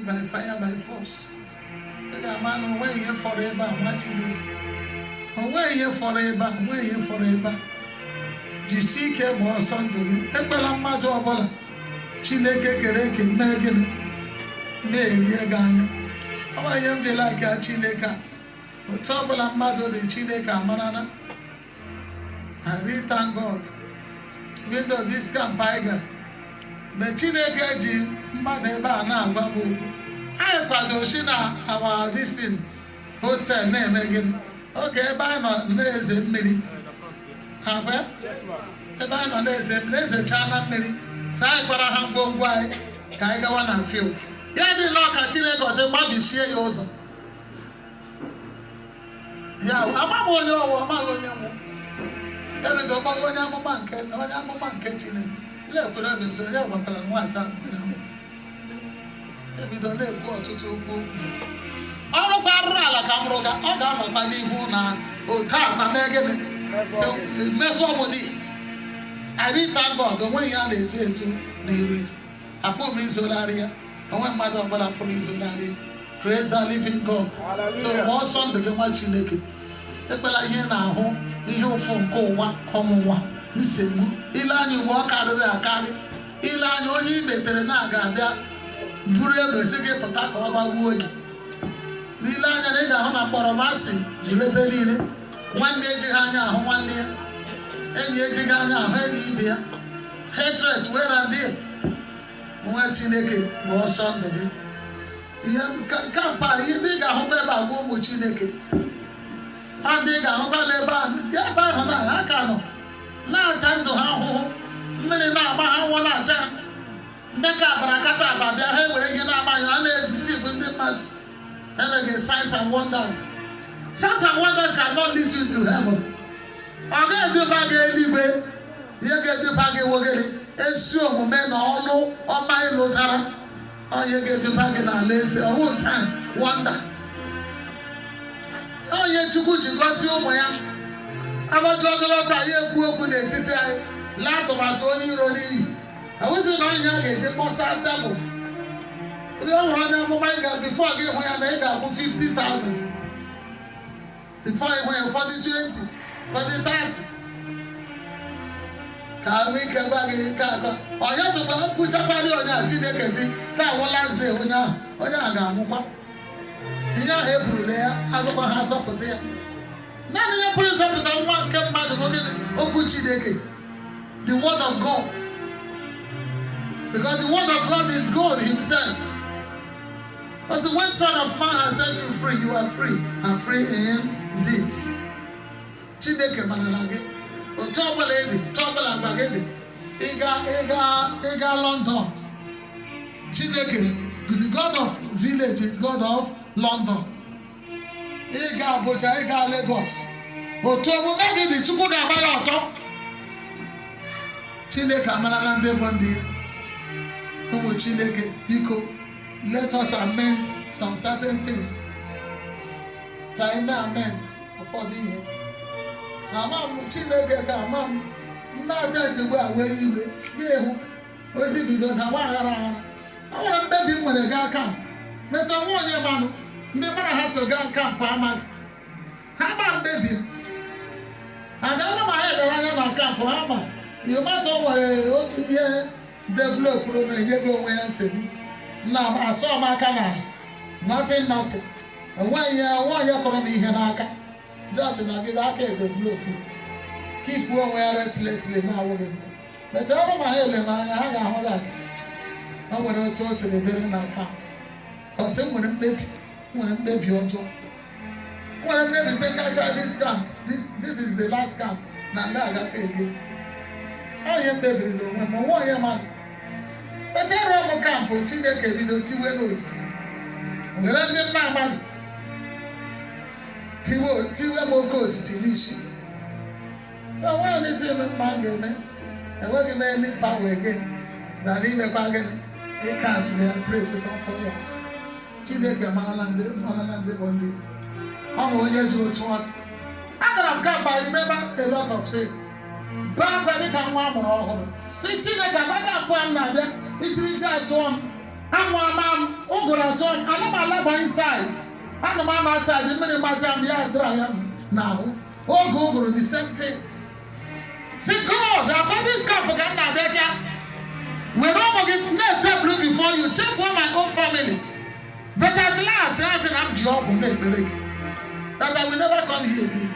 by fire, by force. Man, away here forever, watching you. Away here forever. Jisike was on to me. Epela Majobola. Chineke Kereke, Megan, Mary Aganya. How I am the like a Chineka. Otobala Mado de Chineka Manana. I really thank God. Even though this camp I got. But Chineke Jim, Madeba Babu. I got our this thing. Hostel name again. Okay, by not lazy mini. Have I? Yes, ma'am. By not lazy China mini. Sai para hambo why. Kaiga one and few. Yeah, the lock at Chineke was a baby share yours. Yeah, I'm on your every dog when I'm a man can, when I'm a man catching. Let put up into the other and once. Every don't let go to go. All about Rala Camroga, all down on my Livuna, or Tama Megan. So, Mephomody. I did thank God the way I did say so. I put me in Solaria. I went my dog, but I put me in Solaria. Praise the living God. So, one son became my Chineke. The Bella here now, the whole phone call one, home one. Listen, Ilan, you walk out of the carry. Ilan, only better than I got there. Pure second Potaka about wood. Ilan and Hana Poramasi, you rebellion. One day, Jihana, 1 year. And yet, Jihana, head India. Hatred, where are they? One Chineke was Sunday. You can't buy, you think I hope about one with Chineke. I think I hope about get by her, I can't. Now, time to how many now about one at time. Neka Barakata, but they are able to my deceive in the match. And again, signs and wonders. Signs and wonders cannot lead you to heaven. I get the bag anyway. You get the bag again. And so, men all know on my lotara. Oh, you get the bag in a lazy, a whole sign, wonder. Oh, yet you could go to my. I'm a talking about a year with a titty. Lot of my Tony Roni. I wasn't on young age, it was a double. You don't run out of my God before I get when I got 50,000. Before I went for the 30. Can we come back in Kaka? Or you have to put a body on your Chineke. That one last day when I got Mupa. You know, April there, I don't know how to put it. Now you put us up with a one come back to Chineke. The word of God. Because the word of God is God himself. Because when Son of Man has set you free, you are free. And free indeed. Chineke manalage. O trouble lady, trouble abagede. Ega London. Chineke, the God of village is God of London. Ega Abuja, Ega Lagos. O trouble megede chukwu ga abaya oto. Chineke manalande bondi. Chineke, Biko, let us amend some certain things. Can I amend for the year? Amam Chineke ka amam na ga chegbu awe iwe. Yehu, ozi bido ka wa hara. Awara mbebi nwere ga aka. Meta nwa onye manu, ndị mara ha so ga camp ama. Ha ma mbebi. Ada na ma ha gara anya na camp ama. You matter nwere otu ihe develop na enye go onwe ya nsogbu na asọ m aka na nothing nwa ya kọrọ m ihe n'aka just na gị aka develop keep onwe ya restlessly na awụghị m but ọ bụ ma ha ele ma anya ha ga-ahụ that o nwere otu o siri dịrị n'aka ọsị nwere mkpebi ọjọọ nwere mkpebi sị kacha this camp this is the last camp na ndị agape ege onye mkpebiri n'onwe ma nwa onye mmadụ Petero mo campo Chineke bido tiwe n'otiti. Nwere ndị nna amadi. Tiwe mo ko otiti n'ishi. So why anything mma ga-eme? Enweghị na any power again. Na n'ime kwa gịnị? Ị cancel ya praise God for what? Chineke marala ndị bụ ndị. Ọ bụ onye ji otu ọtụ. Agara m camp, I remember a lot of things. Baa kwa dịka nwa amụrụ ọhụrụ. Chineke agaghị apụ m na-abịa. Ichiri ji asụọ m I'm inside. I'm outside. The minute my jam, yeah, dry now. Oh, go the same thing. See, God, the body's propaganda better. When I get no problem before you, check for my own family. But at last, I'm job will make believe that I will never come here again.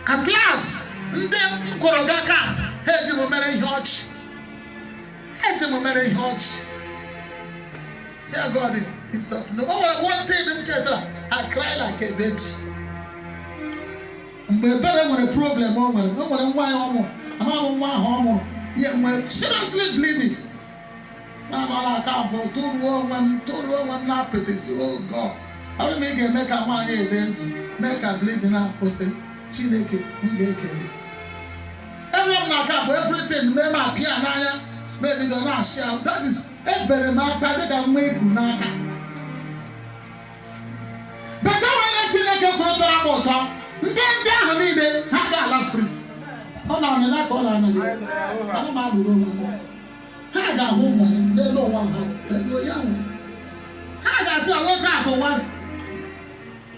At last, then Korogaka, head to Momere Hodge. Head to Momere Hodge. See how God is soft. No one thing, I cry like a baby. But better when a problem, no one why home. I'm on my home. Yeah, we're seriously bleeding. Mama, I can't for 2 1 nappies. Oh God. I will make a money event, make a bleeding up, person, Chineke, everyone like up everything, maybe my piano, maybe the last shout. That is every man, but they can make Naka. But don't let Chineke go to a motor. Then they have made it, have a free. Oh, no, not all I'm I got home, they know one, they go young. I got a lot of one.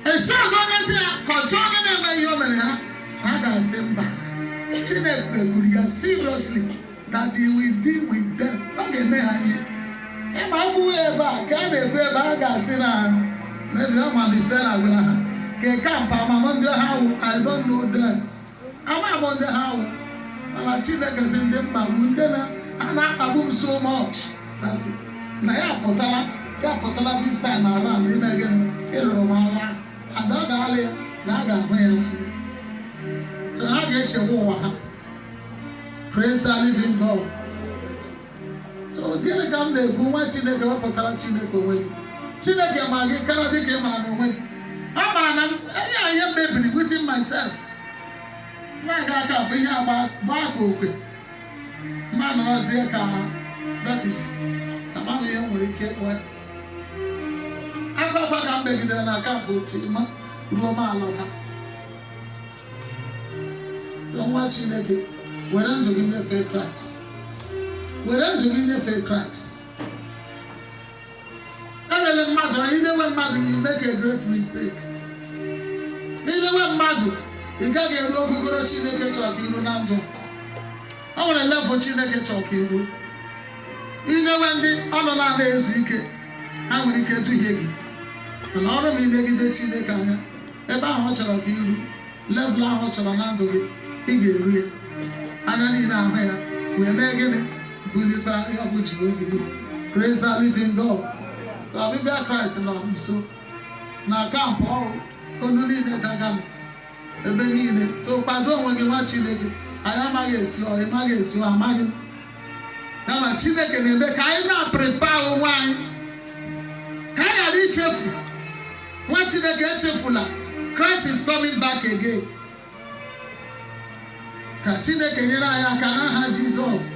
And so long as you are controlling them, you I got Simba. Chineke seriously that he will deal with them. Okay, man. If I go back, can they go back and sit down? Maybe I'm understand. I will have. Camp, I'm on the how. I don't know them. I'm on the how. And I Chineke in them, but we and I boom so much. That's it. Now, Potala this time around, in again, Romaya, and Dagale, Naga. So I get your war. Praise the living God. So get a gun there, go watch Chineke, Potala Chineke away. Chineke, my Canadian man away. I am baby within myself. Naga, be here about Barco. Man was here, that is a man will get what I got back and begging and I can't go to Roma. So I'm watching again. We're not doing the fake Christ. We're not doing the fake Christ. And then matter, either way, mother, you make a great mistake. Either way, mother, you can't get local go to Chineke truck in Ronaldo. I want to love for Chineke talking. You know when the other is wicked, I will get to hear you. And all of me negative Chineke, about how to rock you, love how to Ronaldo, he gave real. And I need our hair, we're making it, believe by your which you will be. Praise the living God. So I'll be back Christ along. So now come, Paul, only in the Gagam, the baby. So, pardon when you watch Chineke. I am against you, I'm against you, I'm against you. Now, my Chineke can make I not prepare wine. Can I reach you? What Chineke get you full? Christ is coming back again. Can Chineke yena ya kana ha Jesus?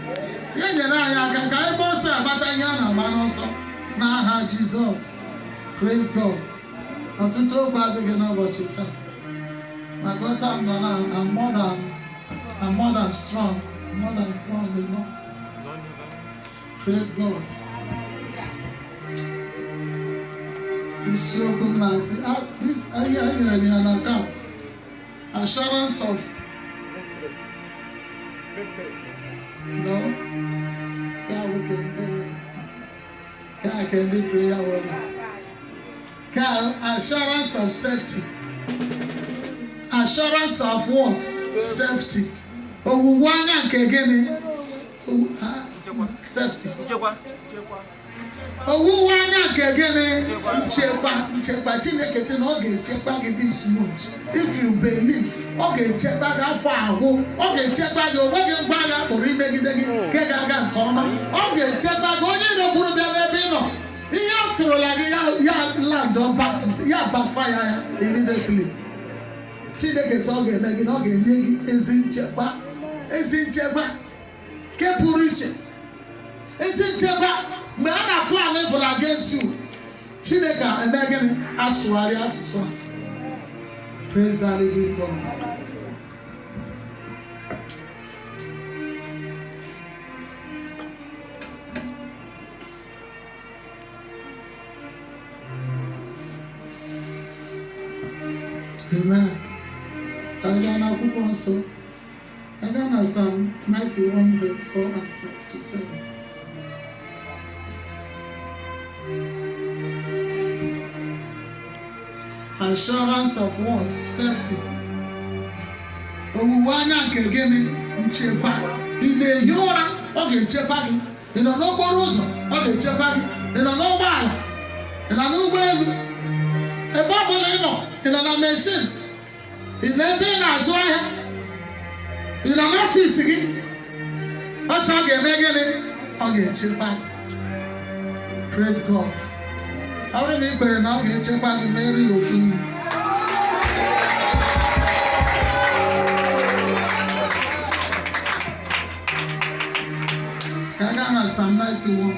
Yena ya ka I boss abata yana man also. Na ha Jesus. Praise God. Not to talk about again about it. My God, I'm more than strong. More than strong enough. Praise God. It's so good, man. This I hear an account. Assurance of no. God can do prayer word. Assurance of safety. Assurance of what? Safety. Oh, one again. Safety. Oh, one again. Check Chineke say okay, check back this month. If you believe, okay, check back how far go. Okay, check back your working back or remake it again. Get that come. Okay, check back only the put be no. You have to like you land on back to say backfire immediately. Chineke sọ ga-eme gị na ọ ga-enye gị ezi nchekwa ke pụrụ iche ezi nchekwa mgbe a na-plan evil against you Chineke eme gịnị asụgharị asụsụ a. Praise the living God. Amen. Aga na akwụkwọ nsọ. Aga na Psalm 91 verse 4 and 7. Assurance of what? Safety. Owuwe anya nke gịnị? Nchekwa. Ị na-ehi ụra, ọ ga-echekwa gị. Ị nọ n'okporo ụzọ, ọ ga-echekwa gị. Ị nọ n'ụgbọala, ị nọ n'ụgbọelu. Ebe ọ bụla ị nọ, ị nọ na mechin, ị nọ ebe ị na-azụ ahịa, ị nọ n'ọfịs gị. Ọsọ ọ ga-eme gịnị? Ọ ga-echekwa gị. Praise God. Ọ bụrụ na ị kpere na ọ ga-echekwa gị ma erighị ofu nri. Aga na Psalm 91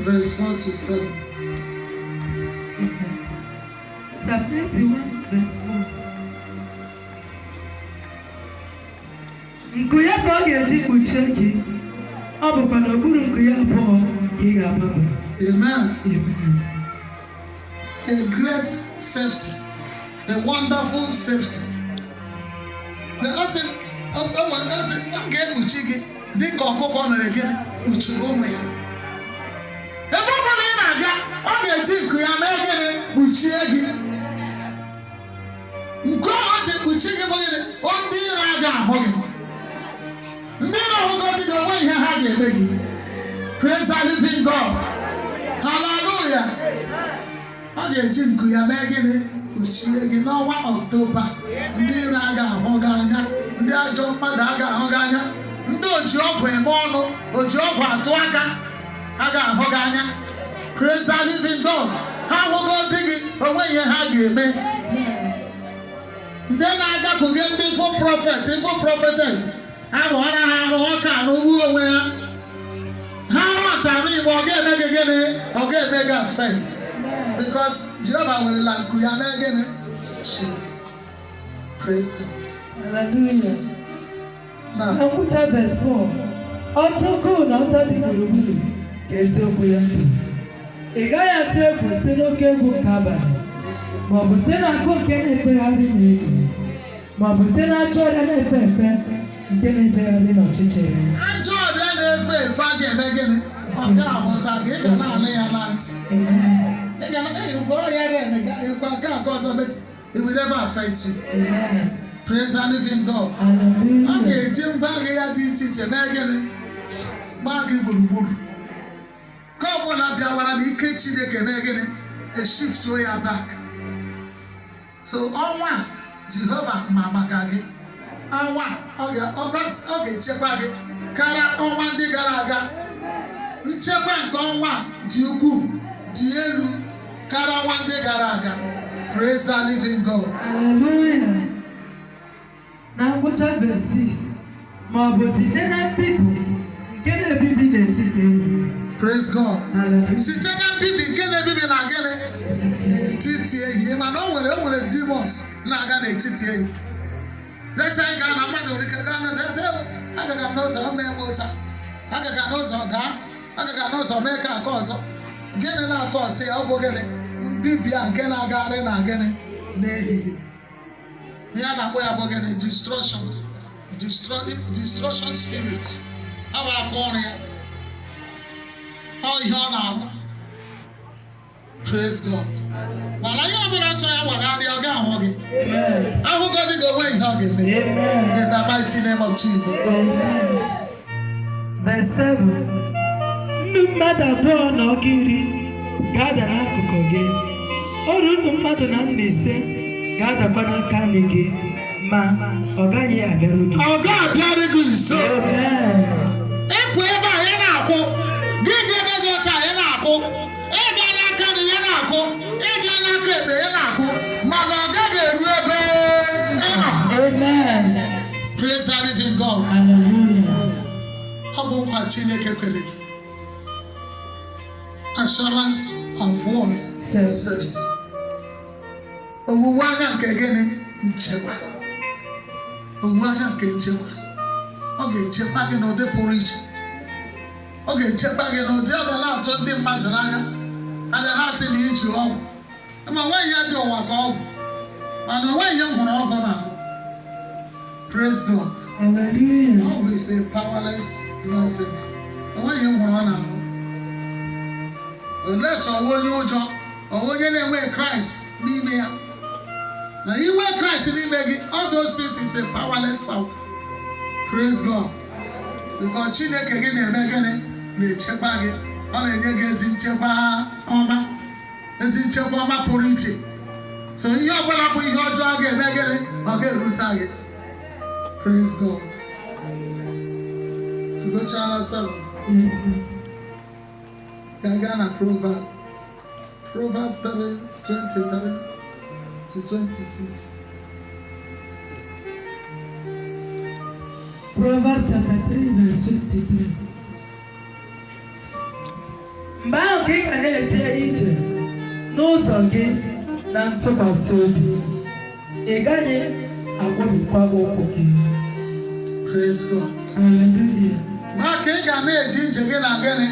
verse 4 to 7. Psalm 91 verse 4. Nku ya ka ọ ga-eji kpuchie gị, ọ bụkwa n'okpuru nku ya abụọ ka ị ga-agbaba. Amen. A great safety, a wonderful safety. M ga-ekpuchi gị dị ka ọkụkọ mere gị kpuchiri ụmụ ya. Ebe ọ bụla ị na-aga, ọ ga-eji nku ya mee gịnị? Kpuchie gị. Nke ọ ji kpuchi gị bụ gịnị? Ndị iro agaghị ahụ gị. Ndị iro hụgo gị ga-enwe ihe ha ga-eme gị. Praise the living God. Hallelujah. Ọ ga-eji nku ya mee gịnị? Kpuchie gị n'ọnwa Ọktoba. Ndị iro agaghị ahụ gị anya. Ndị ajọ mmadụ agaghị ahụ gị anya. Ndị oji ọgwụ eme ọnụ, oji ọgwụ atụ aka agaghị ahụ gị anya. Praise the living God. Ha hụgo dị gị, onwe ihe ha ga-eme. Ndị na-agapụ gị ndị ifo prọfet, ifo prọfetes, arụọra ha arụ ọka arụgbu onwe ha. Ha rụọtara Igbo, ọ ga-eme gị gịnị? Ọ ga-eme gị affect. Because Jehova werela nku ya mee gịnị? Praise God. Hallelujah. Na nkwucha verse 4. Ọtụ ukwu na ọtọ dị gburugburu ka eziokwu ya. Ị gaghị atụ egwu si n'oke egwu nke abalị, maọbụ si n'akụ nke na-efegharị n'elu, maọbụ si n'ajọ ọrịa na-efe efe nke na-ejegharị n'ọchịchịrị. Ajọ ọrịa na-efe efe a ga-eme gịnị? Ọ ga-ahụta gị, ị ga na-anụ ya na ntị. Ị ga na-ekwu ọrịa na-ekwu aka aka ọzọ, but it will never affect you. Praise the living God. Ọ ga-eji ngwa agha ya dị iche iche mee gịnị? Gbaa gị gburugburu. Ka ọ bụla bịawara na ike Chineke mee gịnị? Eshiftuo ya back. So ọnwa Jehova ma maka gị. Ọnwa ọ ga-echekwa gị karịa ọnwa ndị gara aga. Nchekwa nke ọnwa dị ukwuu, dị elu karịa ọnwa ndị gara aga. Praise the living God. Hallelujah. Na ngwụcha verse 6, ma ọ bụ site na mbibi nke na-ebibi n'etiti ehi. Praise God. Hallelujah. Site na mbibi nke na-ebibi na gịnị? N'etiti ehi. Mana o nwere demons na-aga n'etiti ehi. Dịka anyị gaa na mmadụ nwere ike gaa na agaga n'ụzọ mee ụcha, agaga n'ụzọ daa, agaga n'ụzọ mee ka aka ọzọ. Gịnị na-akọ ọsọ ya? Ọ bụ gịnị? Mbibi a nke na-agagharị na gịnị? N'ehihie. Ihe a na-akpọ ya bụ gịnị? Destruction spirit. Ọ bụ aka ọrụ ya. Ọ ihe ọ na-arụ. Praise God. Mana ihe ọbụla sọrọ ya wagharịa, ọ ga-ahụ gị. Ahụgo dị gị onwe ihe ọ ga-eme. In the mighty name of Jesus. Verse 7. Ndụ mmadụ abụọ na ọgụ iri ga-ada n'akụkụ gị. Ọrụ ndụ mmadụ na nna ise ga-adakwa n'aka nri gị, ma ọ gaghị agaru gị. Ọ ga-abịara gị nso. Ịpụ ebe a ya na-akwụ, gị ga-ebe gị ọcha ya na-akwụ, ịga n'aka nri ya na-akwụ, ịga n'aka ekpe ya na-akwụ, mana ọ gaghị eru ebe ị nọ. Amen. Praise the living God. Hallelujah. Ọ bụ nkwa Chineke kwere gị. Assurance of what? Safety. Owuwe anya nke gịnị? Nchekwa. Owuwe anya nke nchekwa. Ọ ga-echekwa gị n'ụdị pụrụ iche. Ọ ga-echekwa gị n'ụdị ọ ga na-atụ ndị mmadụ n'anya. Anya ha sị na iji ọgwụ. ama nwaanyị ya dị ụwa ka ọ bụ mana nwaanyị ya hụrụ ọgọ na praise God. Hallelujah. Always a powerless nonsense. Nwaanyị hụrụ ọ na unless ọwụ onye ụjọ ọwụ onye na-enwe Christ n'ime ya na inwe Christ n'ime gị all those things is a powerless power. Praise God. Because Chineke gị na-eme gịnị na-echekwa gị ọ na-enye gị ezi nchekwa ọma pụrụ iche. So ihe ọbụla bụ ihe ọjọọ ga-eme gịnị ọ ga-erute gị. Praise God. Go channel 7. Yes. Gagana Proverb 3:23 to 26. Proverbs chapter 3 verse 23. Mgbe ahụ ka ị ga na-eje ije n'ụzọ gị na ntụkwasị obi, ị gaghị agwọbikwa ụkwụ gị. Praise God. Hallelujah. Maka ị ga na-eji ije gị na gịnị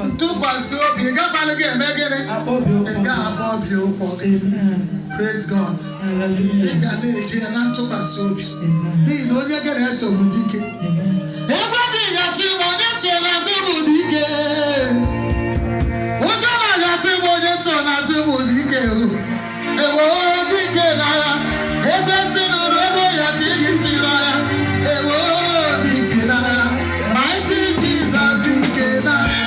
ntụkwasị obi ị gakwanụ ga-eme gịnị ị ga-agba obi ụkwụ gị. Praise God. Ị ga na-eji ya na ntụkwasị obi n'ihi na onye gị na-eso bụ dike. Ebe dị ga-atụ ime onye so n'azụ bụ dike. Ụjọ na-agatụ ime onye so n'azụ bụ dike. Ewo dike n'agha ebe si n'ụlọ ego ya ti gị si n'agha. Ewo dike n'agha mighty Jesus dike n'agha.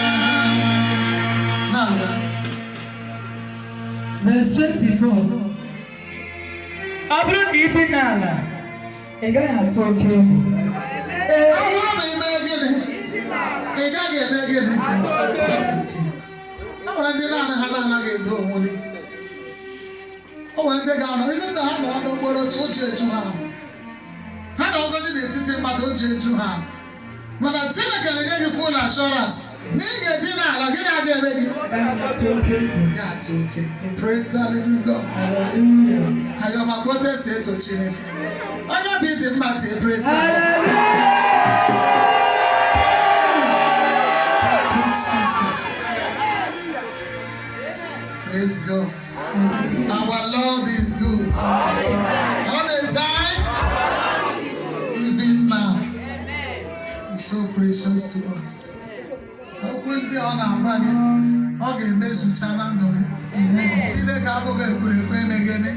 Verse 24. Ọ bụrụ na ị dị n'ala, ị gaghị atụ oke egwu. Ọ bụrụ na ime gịnị, ị gaghị eme gịnị. O nwere ndị naanị ha na-anaghị edo onwe. O nwere ndị ga-anọ ihe na ha nọ n'okporo ụzọ o ji eju ha. Ha na ọgọdị n'etiti mmadụ o ji eju ha. Mana Chineke na-enye gị full assurance na ị ga-eji n'ala gịnị a ga-eme gị. Ya-atụ oke. Praise the living God. Ayọmakwote si eto Chineke. Onye bụ ịdị mma tie praise the Lord. Praise God. Our Lord is good. All the time, even now. He's so precious to us. Okwu ndị ọ na-agba gị, ọ ga-emezucha na ndụ gị. Chineke abụghị ekwurekwu emegene.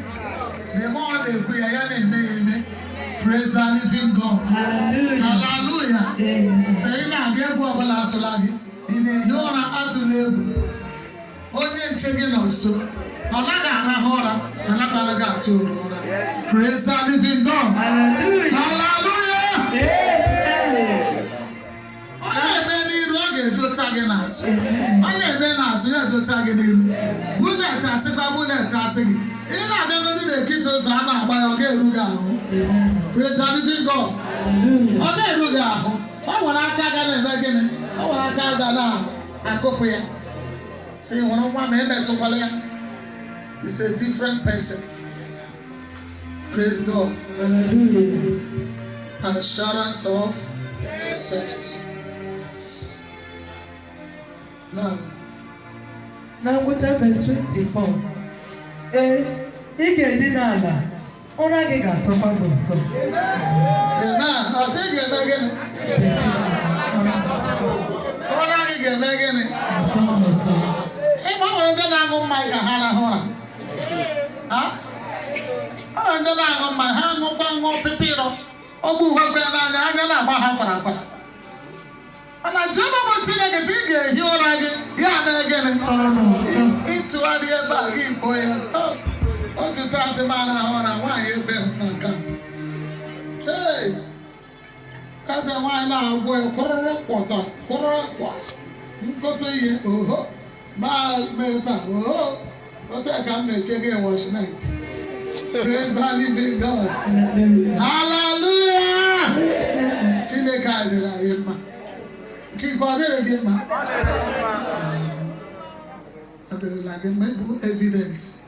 The more ọ na-ekwu ya, ya na-eme ya eme. Praise the living God. Hallelujah. So ị na-aga egwu ọbụla atụla gị. Ị na-ehi ụra atụla egwu. Onye nche gị nọ nso. Ọ naghị arahụ ụra, ma nakwara gị atụ ụra. Praise the living God. Hallelujah. Ọ na-eme n'iru, ọ ga-edota gị n'azụ. Ọ na-eme n'azụ, ya edota gị n'iru. Bulet asịkwa bulet asị gị. Ị na-abịagodi n'ekiti ụzọ a na-agba ya, ọ ga-eru gị ahụ. Praise the living God. Ọ ga-eru gị ahụ. Ọ nwere aka ga na-eme gịnị? Ọ nwere aka ga na-akụpụ ya. Sị hụrụ nwa ma emetụkwala ya. It's a different person. Praise God. Assurance of safety. Now, ngwụcha verse 24. Ee, ị ga-edị n'ala, ụra gị ga-atọkwa gị ụtọ. Ọ sị ga-eme gịnị? Ụra gị ga-eme gịnị? Ịgba nwere ndị na-aṅụ mmanya ka ha rahụ ụra. Ọ nwere ndị na-aṅụ mmanya, ha ṅụọ pipiro. Ogbu uhekwe n'anya, anya na-agba ha kwara. Mana Jehova bụ Chineke sị ị ga-ehi ụra gị, ya mere gịnị? Ịtụgharị ebe a gị kpoo ya. Otu taasị m arahụ ụra, nwaanyị ebe na nka. Kata nwaanyị na-agwọ ya kwụrụrụ kwọtọ, kwụrụrụ kwa. Nkọtụ ihe, oho, maa mee taa, oho. Ote ka m na-eche gị wash night. Praise the living God. Hallelujah. Chineke adịrị anyị mma. Chikwa ọ dịrị gị mma. Ọ dịrịla gị mma, ịbụ evidence.